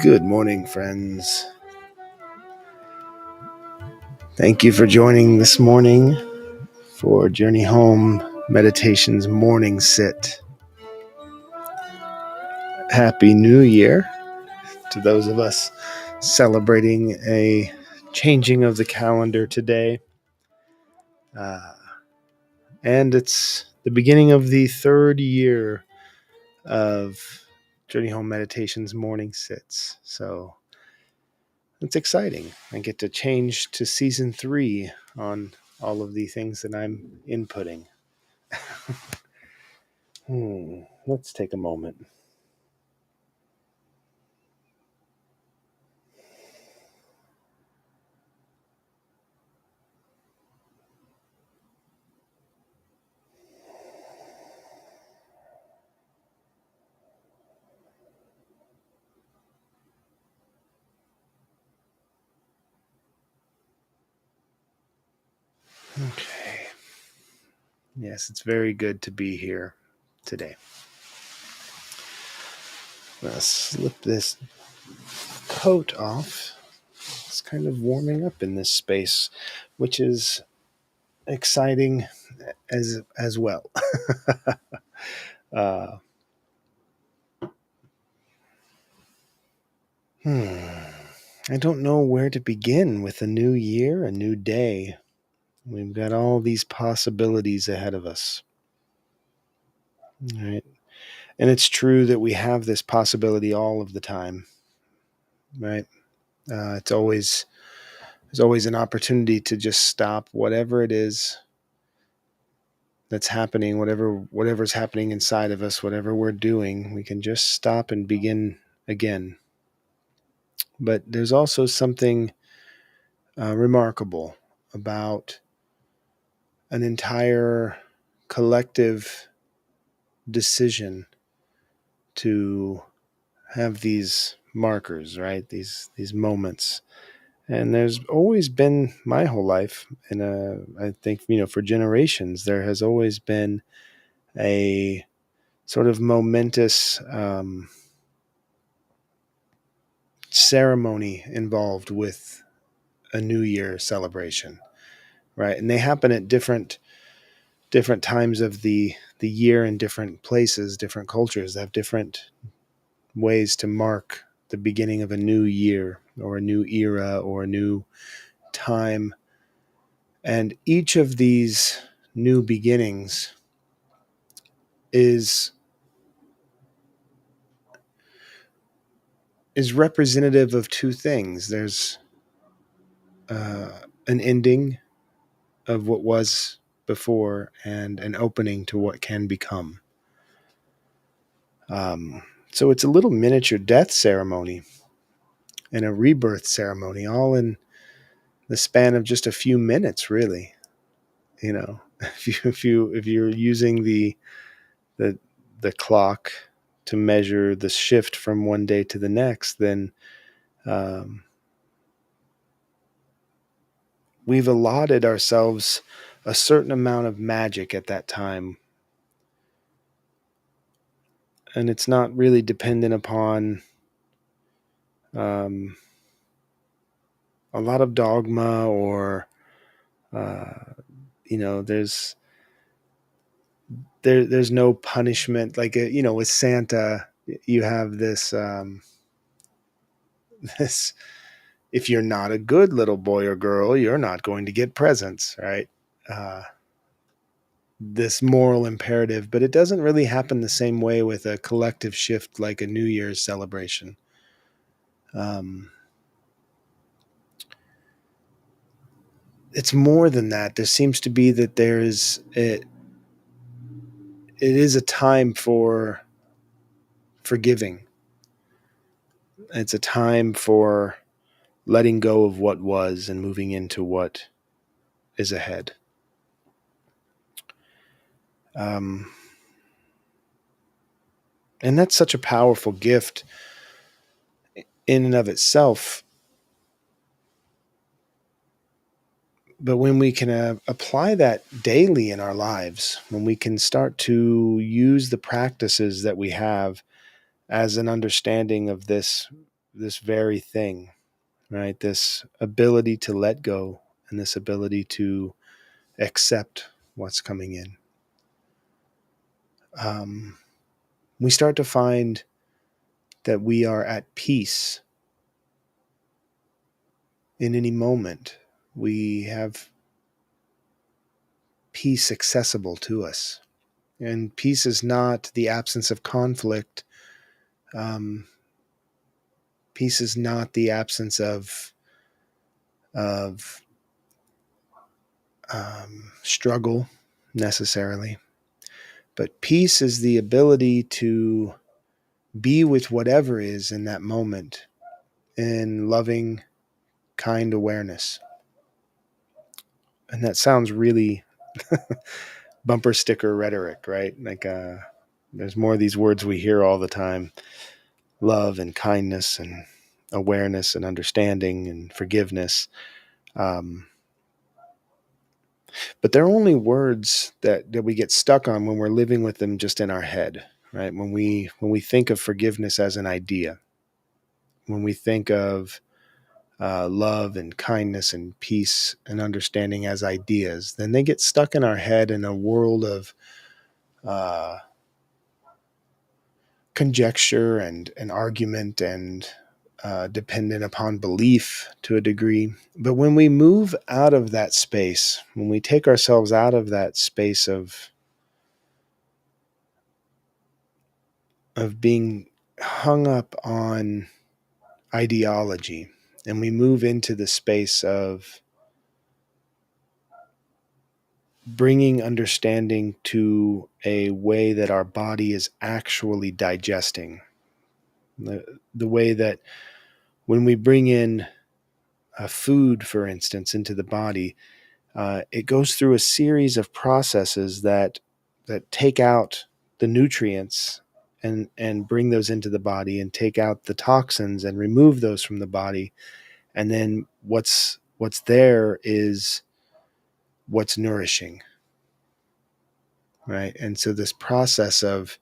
Good morning, friends. Thank you for joining this morning for Journey Home Meditation's morning sit. Happy New Year to those of us celebrating a changing of the calendar today. And it's the beginning of the third year of Journey Home Meditation's morning sits. So it's exciting. I get to change to season 3 on all of the things that I'm inputting. Let's take a moment. Okay. Yes, it's very good to be here today. I'm going to slip this coat off. It's kind of warming up in this space, which is exciting as well. I don't know where to begin with a new year, a new day. We've got all these possibilities ahead of us. Right? And it's true that we have this possibility all of the time, right? There's always an opportunity to just stop whatever it is that's happening, whatever's happening inside of us, whatever we're doing. We can just stop and begin again. But there's also something remarkable about an entire collective decision to have these markers, right? These moments. And there's always been my whole life, and I think, for generations, there has always been a sort of momentous ceremony involved with a New Year celebration, right? And they happen at different times of the year in different places, different cultures have different ways to mark the beginning of a new year or a new era or a new time. And each of these new beginnings is representative of two things. There's an ending of what was before and an opening to what can become. So it's a little miniature death ceremony and a rebirth ceremony, all in the span of just a few minutes, really. If you're using the clock to measure the shift from one day to the next, then we've allotted ourselves a certain amount of magic at that time. And it's not really dependent upon a lot of dogma or, there's no punishment. Like, with Santa, you have this, this, if you're not a good little boy or girl, you're not going to get presents, right? This moral imperative, but it doesn't really happen the same way with a collective shift like a New Year's celebration. It's more than that. There seems to be that it is a time for forgiving. It's a time for letting go of what was and moving into what is ahead. And that's such a powerful gift in and of itself. But when we can apply that daily in our lives, when we can start to use the practices that we have as an understanding of this this very thing, right? This ability to let go and this ability to accept what's coming in. We start to find that we are at peace in any moment. We have peace accessible to us. And peace is not the absence of conflict. Um, Peace is not the absence of struggle necessarily. But peace is the ability to be with whatever is in that moment in loving, kind awareness. And that sounds really bumper sticker rhetoric, right? Like there's more of these words we hear all the time: love and kindness and awareness and understanding and forgiveness. Um, but they're only words that we get stuck on when we're living with them just in our head, right? When we think of forgiveness as an idea, when we think of love and kindness and peace and understanding as ideas, then they get stuck in our head in a world of uh, conjecture and argument and dependent upon belief to a degree. But when we move out of that space, when we take ourselves out of that space of being hung up on ideology, and we move into the space of bringing understanding to a way that our body is actually digesting, the way that when we bring in food, for instance, into the body, it goes through a series of processes that take out the nutrients and bring those into the body, and take out the toxins and remove those from the body. And then what's there is what's nourishing, right? And so this process of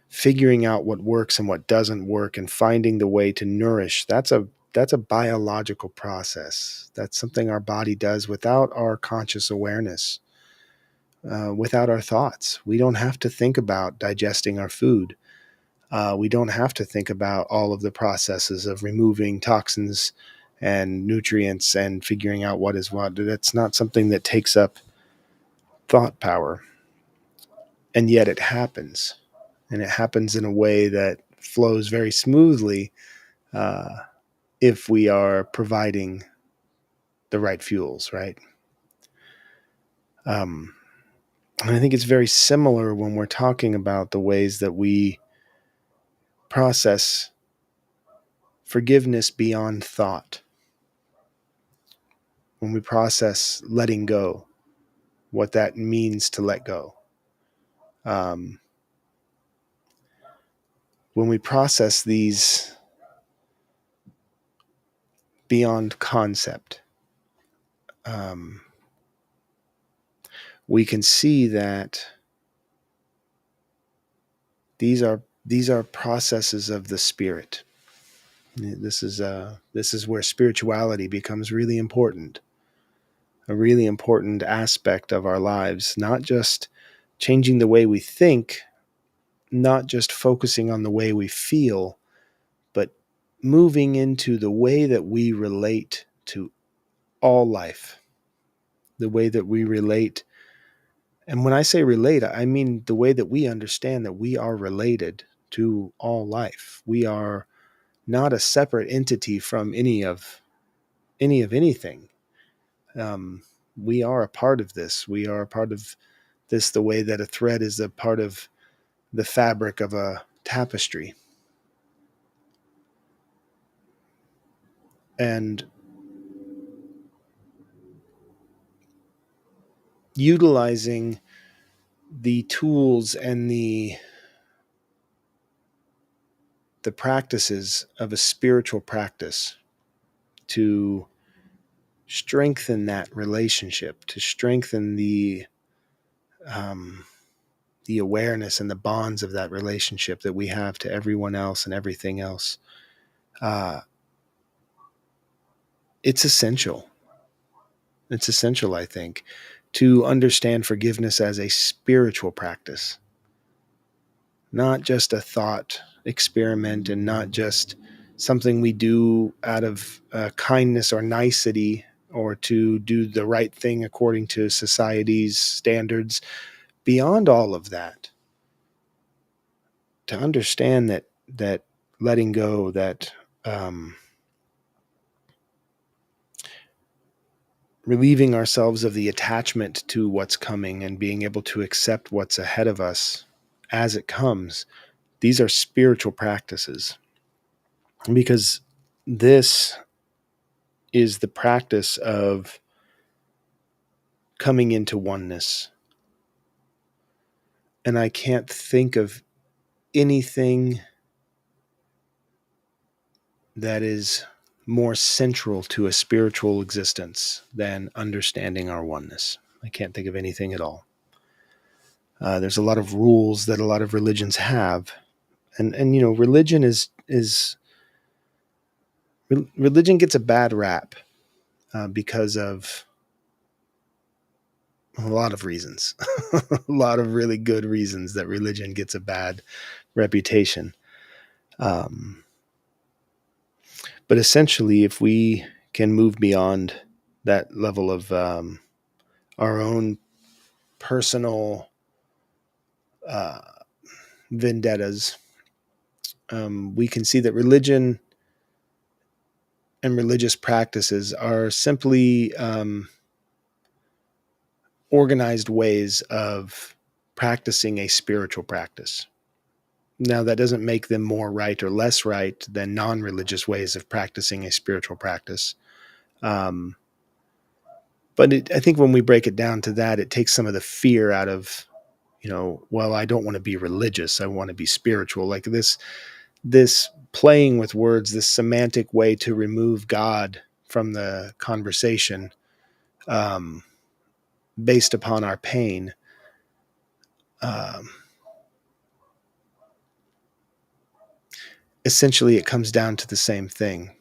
figuring out what works and what doesn't work and finding the way to nourish, that's a biological process. That's something our body does without our conscious awareness, without our thoughts. We don't have to think about digesting our food. We don't have to think about all of the processes of removing toxins and nutrients and figuring out what is what. That's not something that takes up thought power. And yet it happens. And it happens in a way that flows very smoothly uh, if we are providing the right fuels, right? Um, and I think it's very similar when we're talking about the ways that we process forgiveness beyond thought, when we process letting go, what that means to let go. Um, when we process these beyond concept, um, we can see that these are processes of the spirit. This is where spirituality becomes really important, a really important aspect of our lives, not just changing the way we think, not just focusing on the way we feel, but moving into the way that we relate to all life, the way that we relate. And when I say relate, I mean the way that we understand that we are related to all life. We are not a separate entity from anything. Um, we are a part of this. We are a part of this the way that a thread is a part of the fabric of a tapestry. And utilizing the tools and the practices of a spiritual practice to strengthen that relationship, to strengthen um, the awareness and the bonds of that relationship that we have to everyone else and everything else. uh, it's essential. It's essential, I think, to understand forgiveness as a spiritual practice, not just a thought experiment and not just something we do out of kindness or nicety or to do the right thing according to society's standards. Beyond all of that, to understand that letting go, that um, relieving ourselves of the attachment to what's coming and being able to accept what's ahead of us as it comes, these are spiritual practices because this is the practice of coming into oneness. And I can't think of anything that is more central to a spiritual existence than understanding our oneness. I can't think of anything at all. There's a lot of rules that a lot of religions have, and religion is religion gets a bad rap because of a lot of reasons, a lot of really good reasons that religion gets a bad reputation. Um, but essentially, if we can move beyond that level of our own personal uh, vendettas, we can see that religion and religious practices are simply organized ways of practicing a spiritual practice. Now, that doesn't make them more right or less right than non religious ways of practicing a spiritual practice. Um, but I think when we break it down to that, it takes some of the fear out of, well, I don't want to be religious. I want to be spiritual. Like this playing with words, this semantic way to remove God from the conversation um, based upon our pain. Um, Essentially, it comes down to the same thing.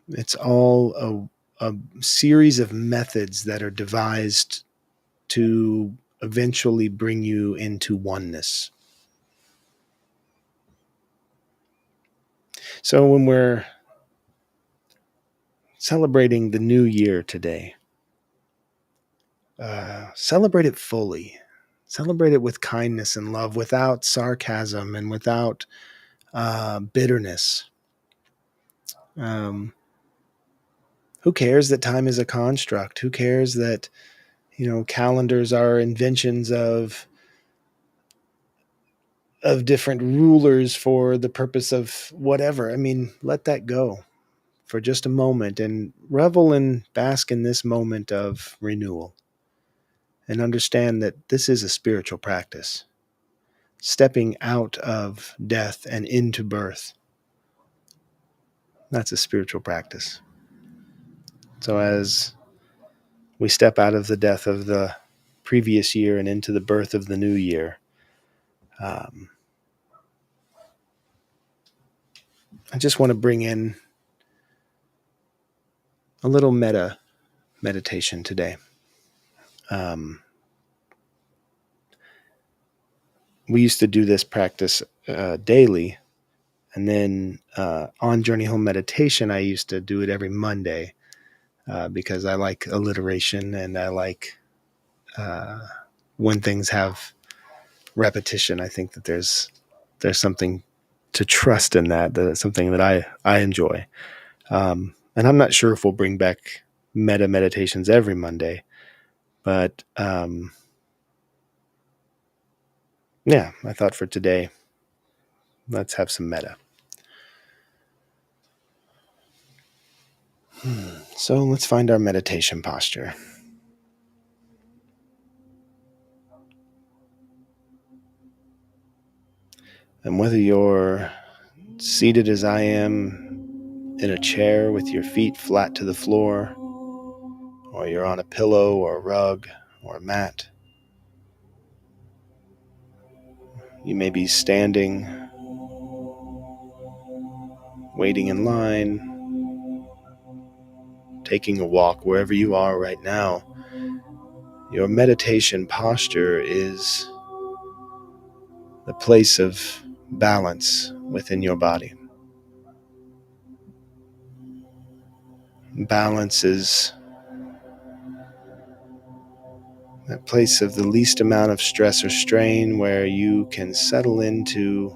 It's all a series of methods that are devised to eventually bring you into oneness. So when we're celebrating the new year today, celebrate it fully. Celebrate it with kindness and love, without sarcasm and without bitterness. Um, who cares that time is a construct? Who cares that calendars are inventions of different rulers for the purpose of whatever? I mean, let that go for just a moment and revel and bask in this moment of renewal and understand that this is a spiritual practice. Stepping out of death and into birth, that's a spiritual practice. So as we step out of the death of the previous year and into the birth of the new year, um, I just want to bring in a little meditation today. Um, we used to do this practice daily. And then on Journey Home Meditation, I used to do it every Monday because I like alliteration and I like uh, when things have repetition. I think that there's something to trust in that. That's something that I enjoy. And I'm not sure if we'll bring back meta meditations every Monday, but yeah, I thought for today, let's have some meta. So let's find our meditation posture. And whether you're seated as I am in a chair with your feet flat to the floor, or you're on a pillow or a rug or a mat, you may be standing waiting in line, taking a walk, wherever you are right now, your meditation posture is the place of balance within your body. Balance is that place of the least amount of stress or strain where you can settle into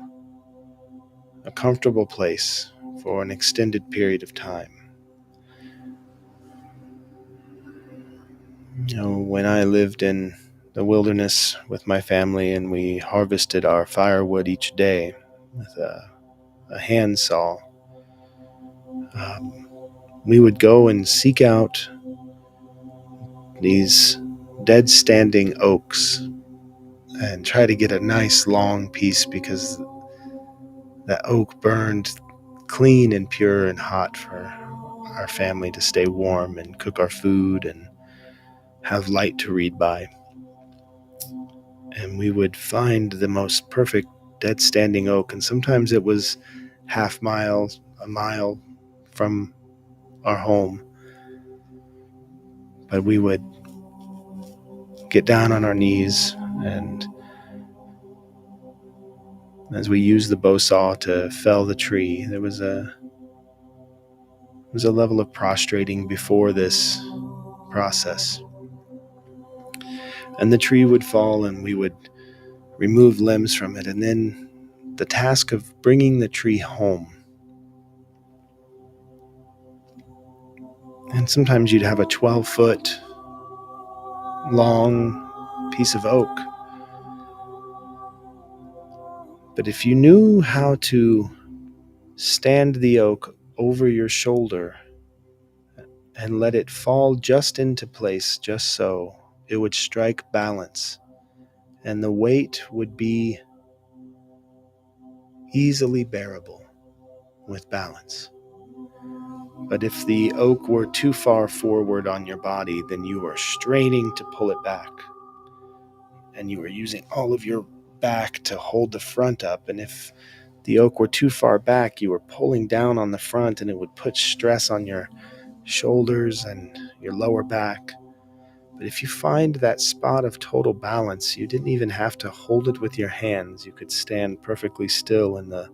a comfortable place for an extended period of time. When I lived in the wilderness with my family and we harvested our firewood each day with a handsaw, we would go and seek out these dead standing oaks and try to get a nice long piece because that oak burned clean and pure and hot for our family to stay warm and cook our food and have light to read by. And we would find the most perfect dead standing oak, and sometimes it was a mile from our home, but we would get down on our knees, and as we used the bow saw to fell the tree, there was a level of prostrating before this process. And the tree would fall and we would remove limbs from it, and then the task of bringing the tree home. And sometimes you'd have a 12-foot long piece of oak. But if you knew how to stand the oak over your shoulder and let it fall just into place, just so, it would strike balance, and the weight would be easily bearable with balance. But if the oak were too far forward on your body, then you were straining to pull it back, and you were using all of your back to hold the front up. And if the oak were too far back, you were pulling down on the front, and it would put stress on your shoulders and your lower back. But if you find that spot of total balance, you didn't even have to hold it with your hands. You could stand perfectly still, and the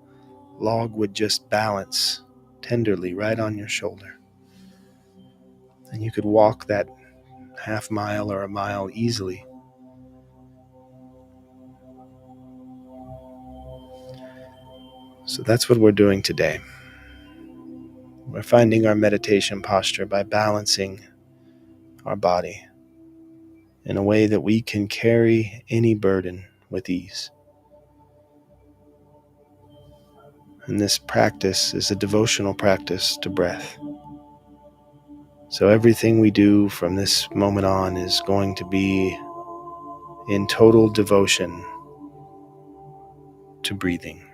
log would just balance tenderly right on your shoulder. And you could walk that half mile or a mile easily. So that's what we're doing today. We're finding our meditation posture by balancing our body in a way that we can carry any burden with ease. And this practice is a devotional practice to breath. So everything we do from this moment on is going to be in total devotion to breathing.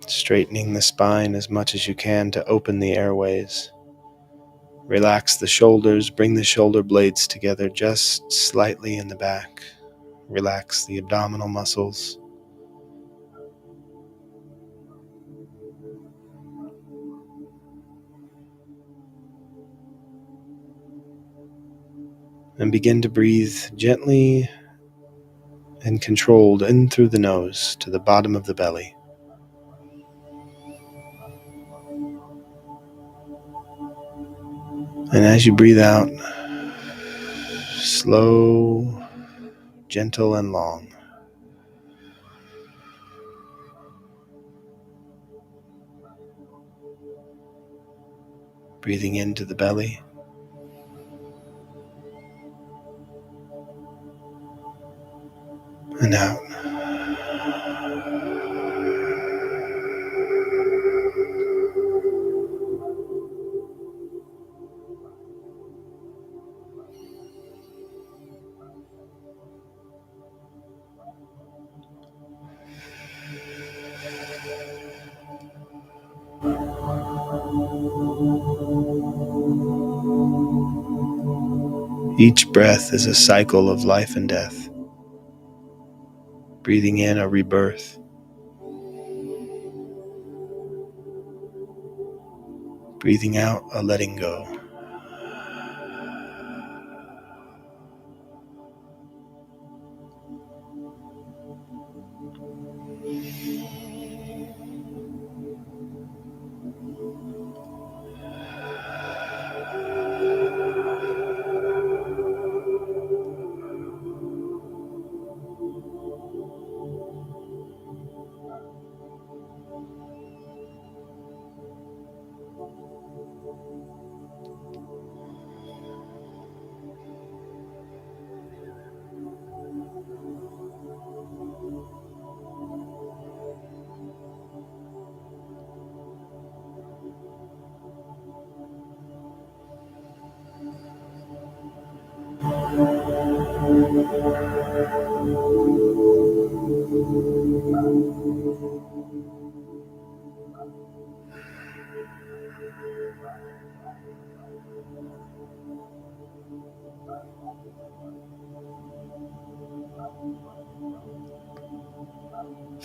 Straightening the spine as much as you can to open the airways. Relax the shoulders, bring the shoulder blades together just slightly in the back. Relax the abdominal muscles. And begin to breathe gently and controlled in through the nose to the bottom of the belly. And as you breathe out, slow, gentle, and long. Breathing into the belly and out. Each breath is a cycle of life and death. Breathing in a rebirth. Breathing out a letting go.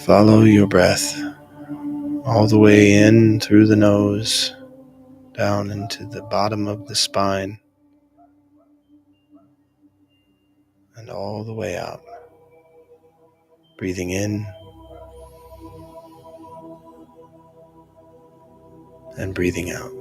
Follow your breath all the way in through the nose, down into the bottom of the spine, and all the way out. Breathing in and breathing out.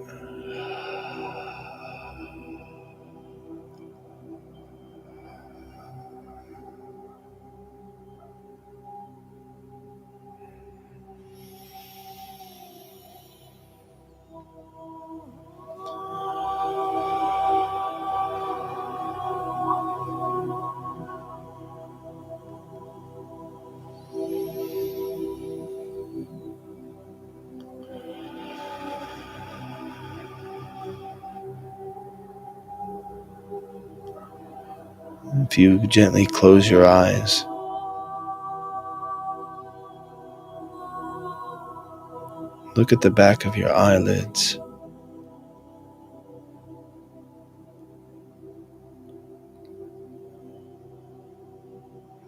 If you gently close your eyes, look at the back of your eyelids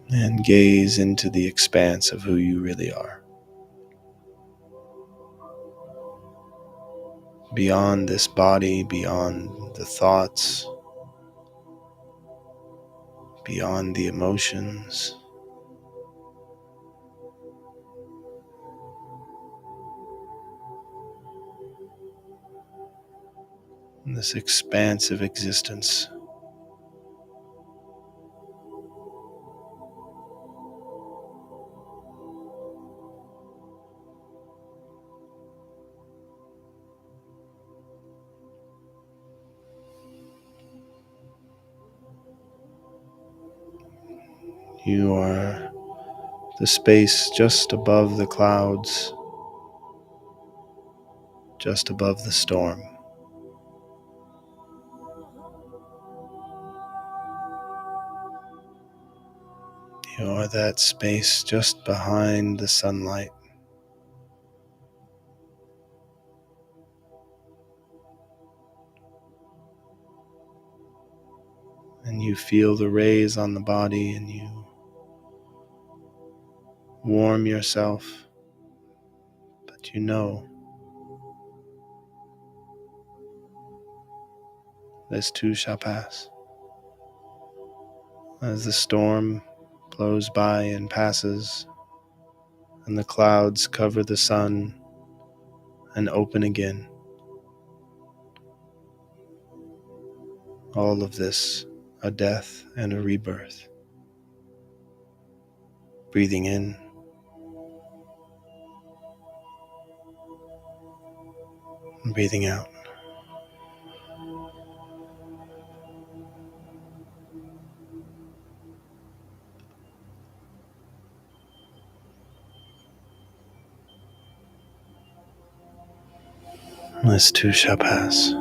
and gaze into the expanse of who you really are. Beyond this body, beyond the thoughts, beyond the emotions, this expansive existence. You are the space just above the clouds, just above the storm. You are that space just behind the sunlight. And you feel the rays on the body and you warm yourself, but you know this too shall pass. As the storm blows by and passes, and the clouds cover the sun and open again, all of this a death and a rebirth. Breathing in and breathing out. This too shall pass.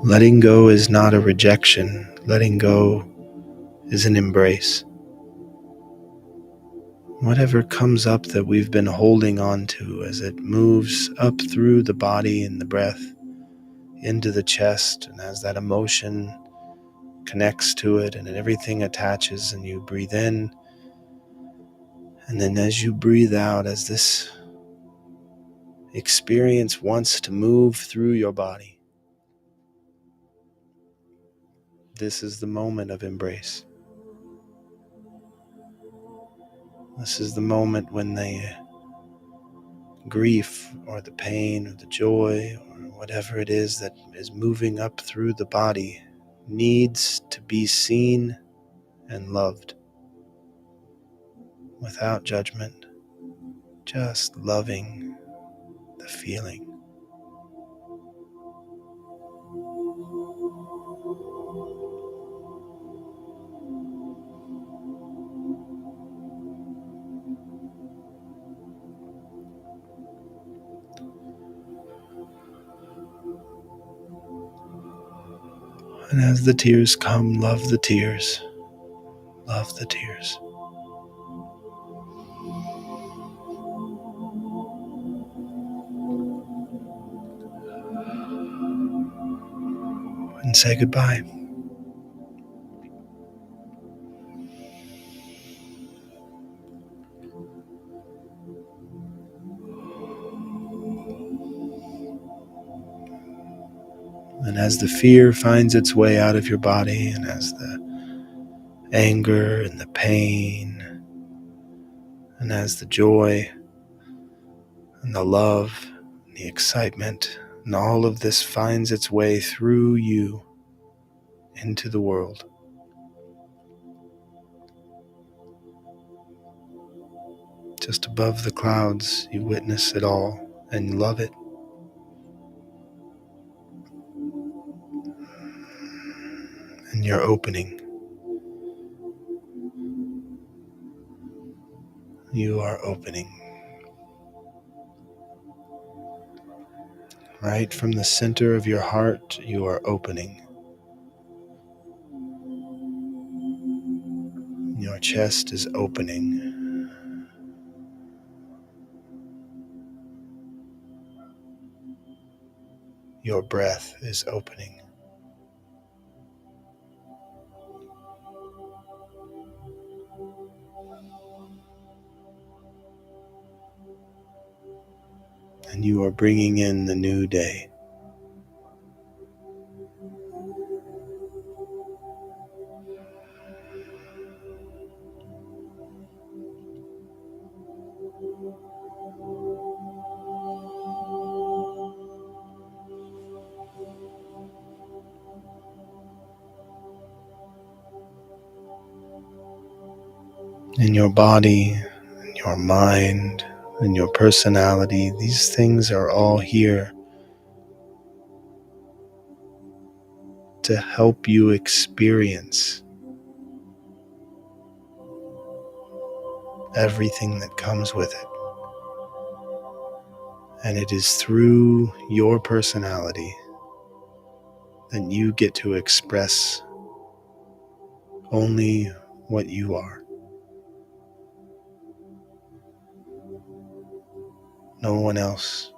Letting go is not a rejection. Letting go is an embrace. Whatever comes up that we've been holding on to as it moves up through the body and the breath into the chest, and as that emotion connects to it and everything attaches, and you breathe in, and then as you breathe out, as this experience wants to move through your body, this is the moment of embrace. This is the moment when the grief or the pain or the joy or whatever it is that is moving up through the body needs to be seen and loved without judgment, just loving the feeling. And as the tears come, love the tears, love the tears. And say goodbye. And as the fear finds its way out of your body, and as the anger and the pain, and as the joy and the love and the excitement and all of this finds its way through you into the world, just above the clouds, you witness it all and love it. And you're opening. You are opening. Right from the center of your heart, you are opening. Your chest is opening. Your breath is opening. And you are bringing in the new day. In your body, in your mind, in your personality, these things are all here to help you experience everything that comes with it. And it is through your personality that you get to express only what you are. No one else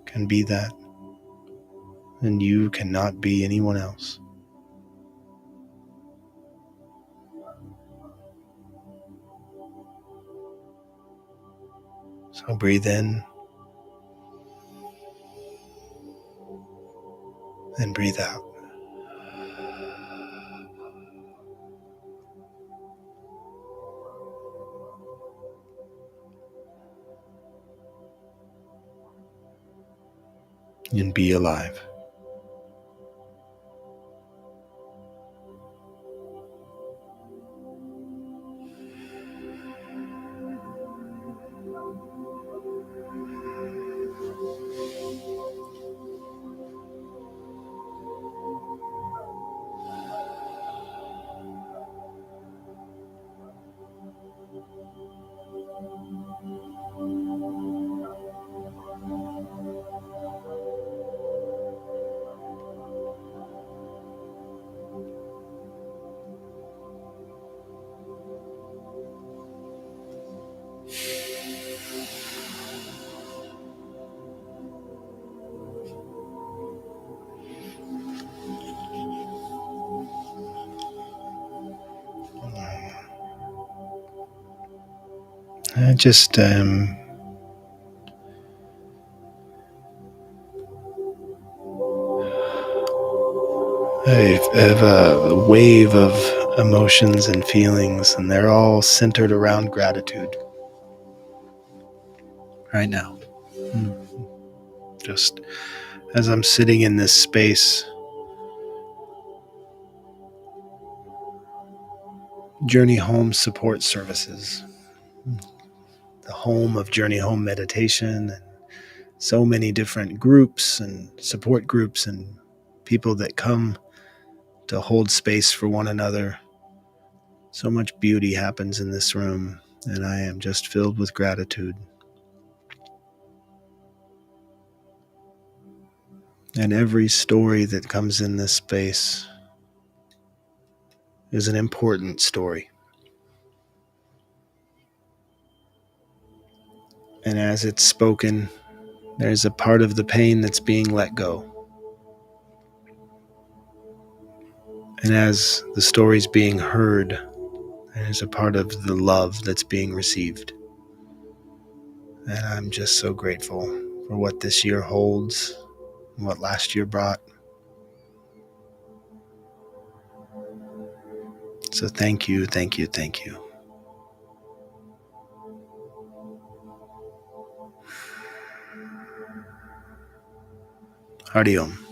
can be that, and you cannot be anyone else. So breathe in and breathe out. And be alive. I just I have a wave of emotions and feelings, and they're all centered around gratitude right now. Just as I'm sitting in this space, Journey Home Support Services, the home of Journey Home Meditation, and so many different groups and support groups and people that come to hold space for one another. So much beauty happens in this room, and I am just filled with gratitude. And every story that comes in this space is an important story. And as it's spoken, there's a part of the pain that's being let go. And as the story's being heard, there's a part of the love that's being received. And I'm just so grateful for what this year holds and what last year brought. So thank you, thank you, thank you. Hariom.